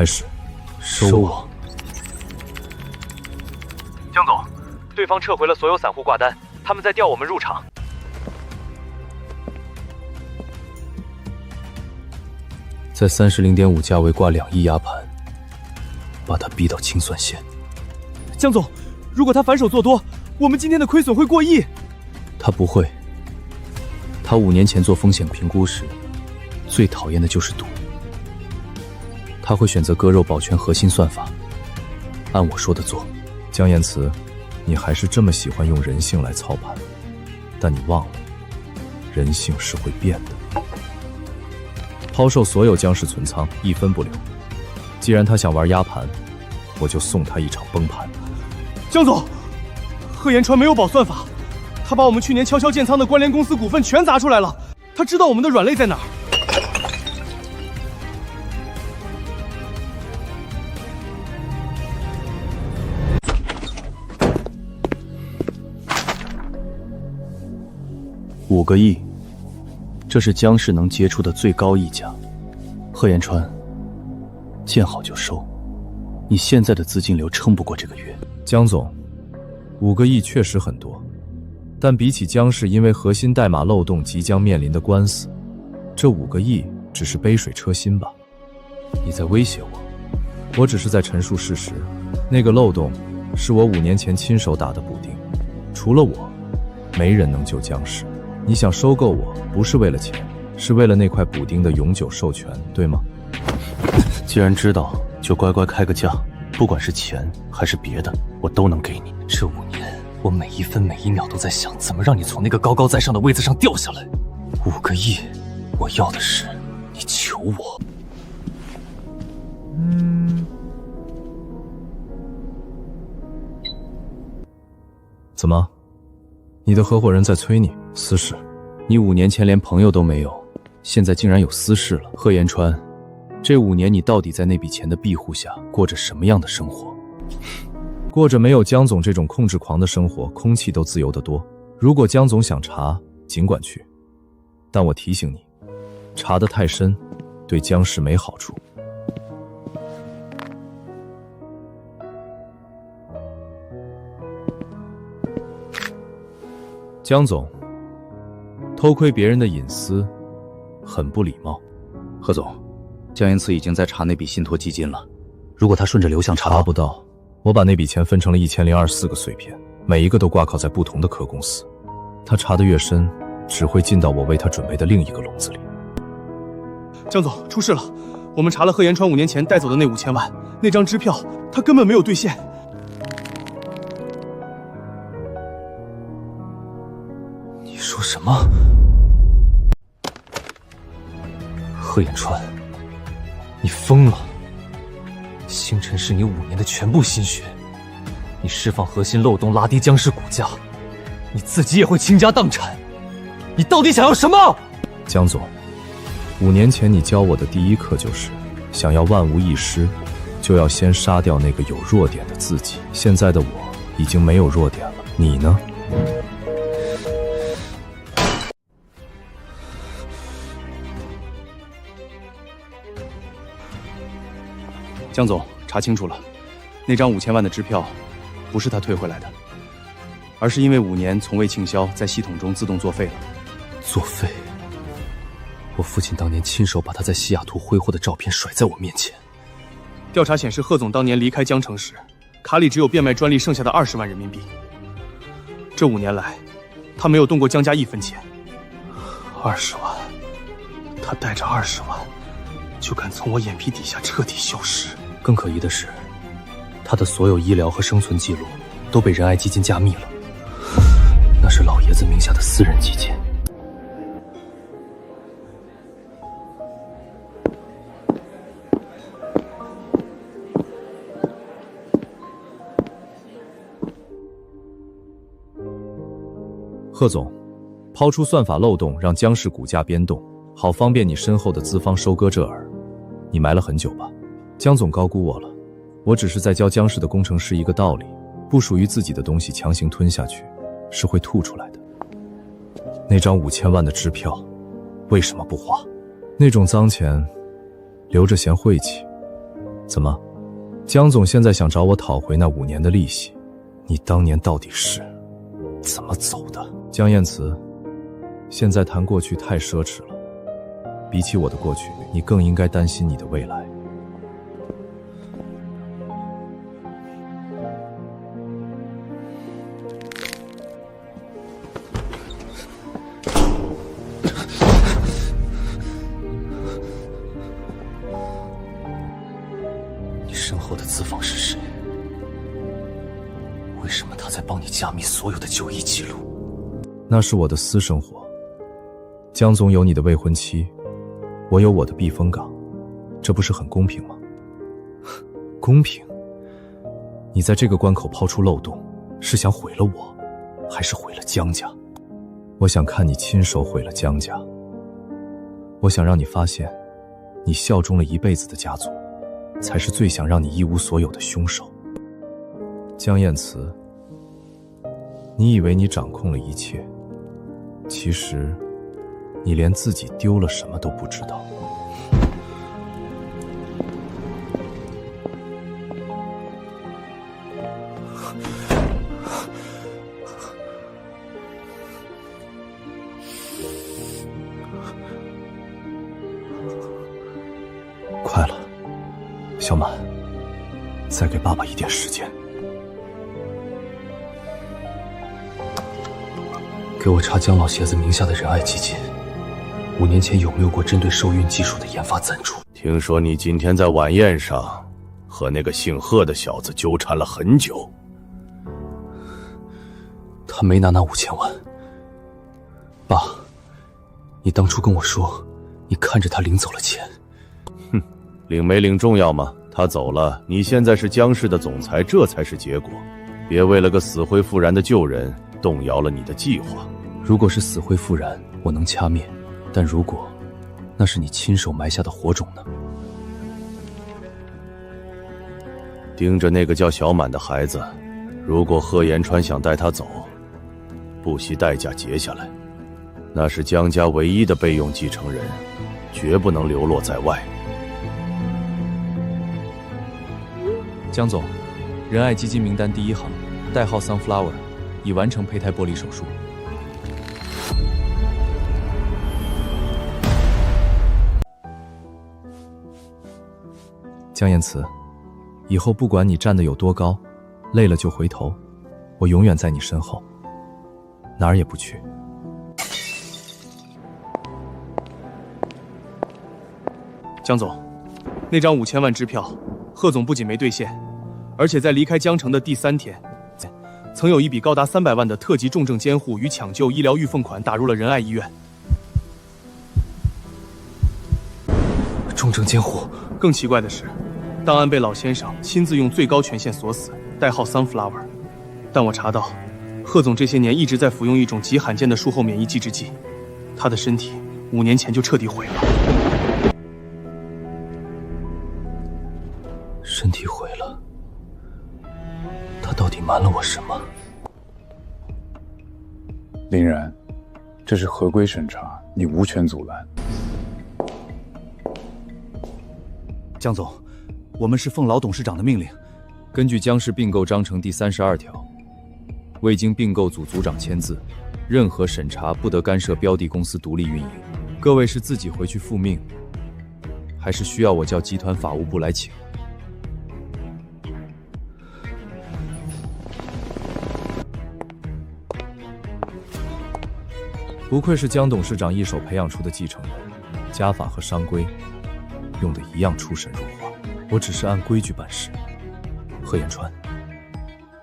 开始收我。江总，对方撤回了所有散户挂单，他们在调我们入场。在30.5价位挂2亿压盘，把他逼到清算线。江总，如果他反手做多，我们今天的亏损会过亿。他不会，他5年前做风险评估时，最讨厌的就是赌。他会选择割肉保全核心算法，按我说的做。江言辞，你还是这么喜欢用人性来操盘，但你忘了，人性是会变的。抛售所有江氏存仓，1分不留。既然他想玩压盘，我就送他一场崩盘。江总，贺延川没有保算法，他把我们去年悄悄建仓的关联公司股份全砸出来了，他知道我们的软肋在哪儿。5个亿，这是江氏能接触的最高溢价。贺延川，见好就收，你现在的资金流撑不过这个月。江总，5个亿确实很多，但比起江氏因为核心代码漏洞即将面临的官司，这5个亿只是杯水车薪吧。你在威胁我？我只是在陈述事实。那个漏洞是我5年前亲手打的补丁，除了我，没人能救江氏。你想收购我，不是为了钱，是为了那块补丁的永久授权，对吗？既然知道，就乖乖开个价，不管是钱还是别的，我都能给你。这5年，我每一分每一秒都在想，怎么让你从那个高高在上的位子上掉下来。5个亿，我要的是你求我。怎么？你的合伙人在催你私事？你5年前连朋友都没有，现在竟然有私事了。贺延川，这5年你到底在那笔钱的庇护下过着什么样的生活？过着没有江总这种控制狂的生活，空气都自由得多。如果江总想查，尽管去，但我提醒你，查得太深，对江氏没好处。江总，偷窥别人的隐私，很不礼貌。贺总，江言辞已经在查那笔信托基金了。如果他顺着流向查不到，我把那笔钱分成了1024个碎片，每一个都挂靠在不同的壳公司。他查得越深，只会进到我为他准备的另一个笼子里。江总，出事了！我们查了贺延川5年前带走的那5000万，那张支票他根本没有兑现。你说什么？贺延川，你疯了！星辰是你5年的全部心血，你释放核心漏洞，拉低江氏股价，你自己也会倾家荡产。你到底想要什么？江总，5年前你教我的第一课就是，想要万无一失，就要先杀掉那个有弱点的自己。现在的我已经没有弱点了，你呢？江总，查清楚了，那张5000万的支票不是他退回来的，而是因为5年从未倾销，在系统中自动作废了。作废？我父亲当年亲手把他在西雅图挥霍的照片甩在我面前。调查显示，贺总当年离开江城时，卡里只有变卖专利剩下的20万人民币。这5年来，他没有动过江家1分钱。20万，他带着20万，就敢从我眼皮底下彻底消失。更可疑的是，他的所有医疗和生存记录都被仁爱基金加密了，那是老爷子名下的私人基金。贺总，抛出算法漏洞，让江氏股价变动，好方便你身后的资方收割这饵。你埋了很久吧？江总高估我了，我只是在教江氏的工程师一个道理，不属于自己的东西强行吞下去，是会吐出来的。那张5000万的支票，为什么不花？那种脏钱，留着嫌晦气，怎么，江总现在想找我讨回那5年的利息？你当年到底是怎么走的？江燕慈，现在谈过去太奢侈了，比起我的过去，你更应该担心你的未来。你身后的资方是谁？为什么他在帮你加密所有的就医记录？那是我的私生活。江总有你的未婚妻，我有我的避风港，这不是很公平吗？公平？你在这个关口抛出漏洞，是想毁了我，还是毁了江家？我想看你亲手毁了江家。我想让你发现，你效忠了一辈子的家族，才是最想让你一无所有的凶手。江燕慈，你以为你掌控了一切，其实你连自己丢了什么都不知道。快了，小满，再给爸爸一点时间。给我查江老爷子名下的仁爱基金，5年前有没有过针对受孕技术的研发赞助？听说你今天在晚宴上和那个姓贺的小子纠缠了很久。他没拿那5000万。爸，你当初跟我说，你看着他领走了钱。哼，领没领重要吗？他走了，你现在是江氏的总裁，这才是结果。别为了个死灰复燃的旧人动摇了你的计划。如果是死灰复燃，我能掐灭，但如果那是你亲手埋下的火种呢？盯着那个叫小满的孩子，如果贺延川想带他走，不惜代价截下来。那是江家唯一的备用继承人，绝不能流落在外。江总，仁爱基金名单第1行，代号 Sunflower， 已完成胚胎剥离手术。江燕慈，以后不管你站得有多高，累了就回头，我永远在你身后，哪儿也不去。江总，那张5000万支票，贺总不仅没兑现，而且在离开江城的第3天，曾有一笔高达300万的特级重症监护与抢救医疗预付款打入了仁爱医院。重症监护。更奇怪的是，档案被老先生亲自用最高权限锁死，代号 Sunflower。但我查到，贺总这些年一直在服用一种极罕见的术后免疫抑制剂，他的身体5年前就彻底毁了。身体毁了，他到底瞒了我什么？林然，这是合规审查，你无权阻拦。江总，我们是奉老董事长的命令，根据江氏并购章程第32条，未经并购组组长签字，任何审查不得干涉标的公司独立运营。各位是自己回去复命，还是需要我叫集团法务部来请？不愧是江董事长一手培养出的继承人，家法和商规用的一样出神入化。我只是按规矩办事。贺延川，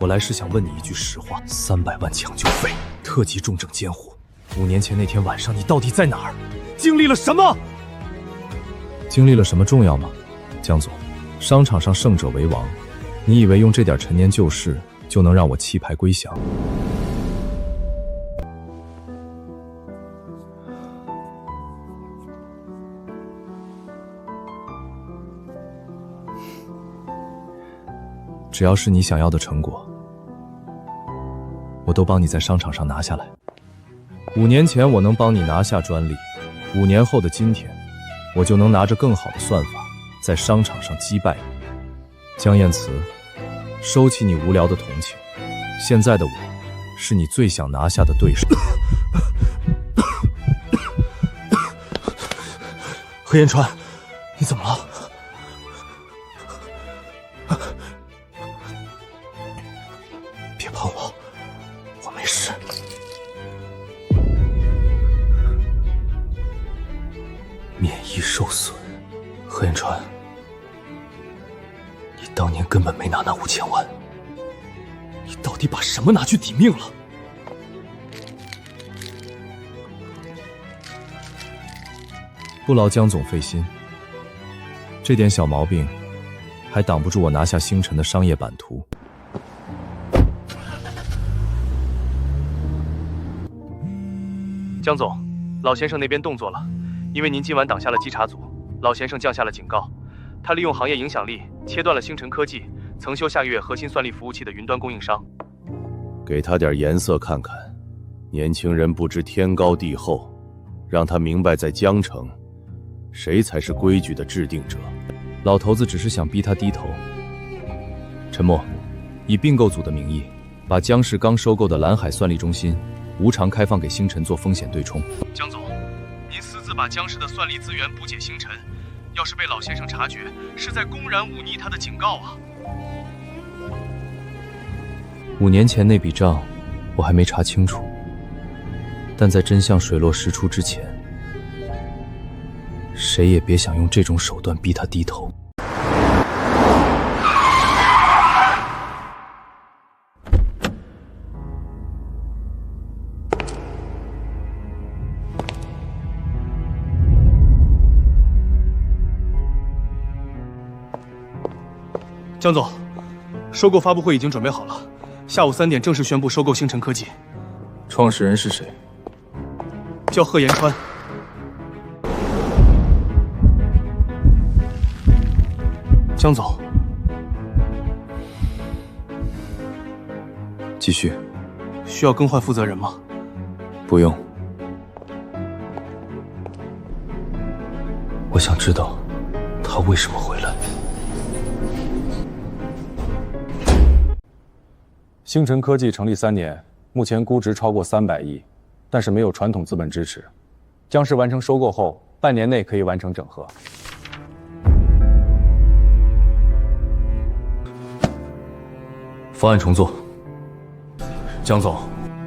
我来是想问你一句实话：300万抢救费，特级重症监护，5年前那天晚上你到底在哪儿？经历了什么？经历了什么重要吗？江总，商场上胜者为王，你以为用这点陈年旧事就能让我弃牌归降？只要是你想要的成果，我都帮你在商场上拿下来。5年前我能帮你拿下专利，5年后的今天，我就能拿着更好的算法，在商场上击败你。江燕慈，收起你无聊的同情。现在的我，是你最想拿下的对手。何言川，你怎么了？别碰我，我没事。免疫受损，何言川，你当年根本没拿那5000万，你到底把什么拿去抵命了？不劳江总费心，这点小毛病还挡不住我拿下星辰的商业版图。江总，老先生那边动作了，因为您今晚挡下了稽查组，老先生降下了警告。他利用行业影响力切断了星辰科技曾修下月核心算力服务器的云端供应商。给他点颜色看看，年轻人不知天高地厚，让他明白在江城，谁才是规矩的制定者。老头子只是想逼他低头。陈默，以并购组的名义，把江氏刚收购的蓝海算力中心无偿开放给星辰做风险对冲。江总，您私自把江氏的算力资源补给星辰，要是被老先生察觉，是在公然忤逆他的警告啊！5年前那笔账，我还没查清楚，但在真相水落石出之前，谁也别想用这种手段逼他低头。江总，收购发布会已经准备好了，下午3点正式宣布收购星辰科技。创始人是谁？叫贺延川。江总，继续。需要更换负责人吗？不用。我想知道他为什么回来。星辰科技成立3年，目前估值超过300亿，但是没有传统资本支持。江氏完成收购后，半年内可以完成整合。方案重做。江总，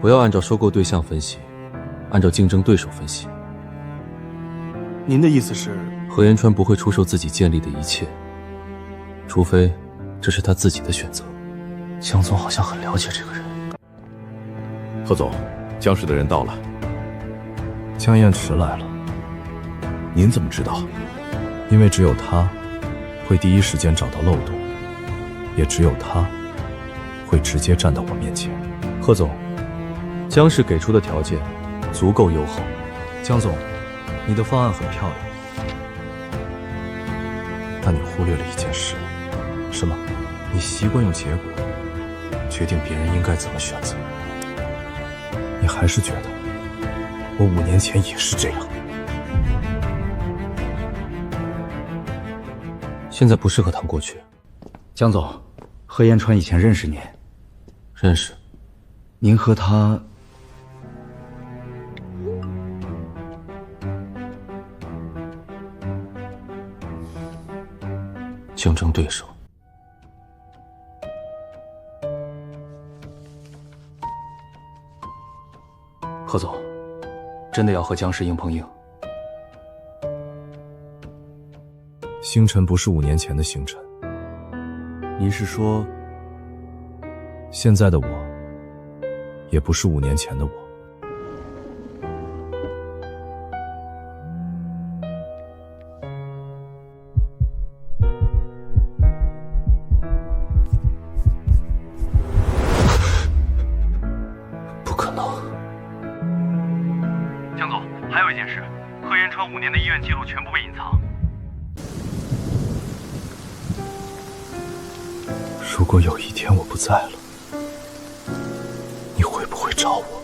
不要按照收购对象分析，按照竞争对手分析。您的意思是，何延川不会出售自己建立的一切，除非这是他自己的选择。江总好像很了解这个人。贺总，江氏的人到了。江燕池来了。您怎么知道？因为只有他会第一时间找到漏洞，也只有他会直接站到我面前。贺总，江氏给出的条件足够优厚。江总，你的方案很漂亮，但你忽略了一件事。什么？你习惯用结果决定别人应该怎么选择。你还是觉得我5年前也是这样？现在不适合谈过去。江总，何延川以前认识您。认识。您和他……竞争对手。贺总，真的要和江氏硬碰硬？星辰不是5年前的星辰。您是说，现在的我，也不是5年前的我？不可能。江总，还有一件事，贺延川5年的医院记录全部被隐藏。如果有一天我不在了，你会不会找我？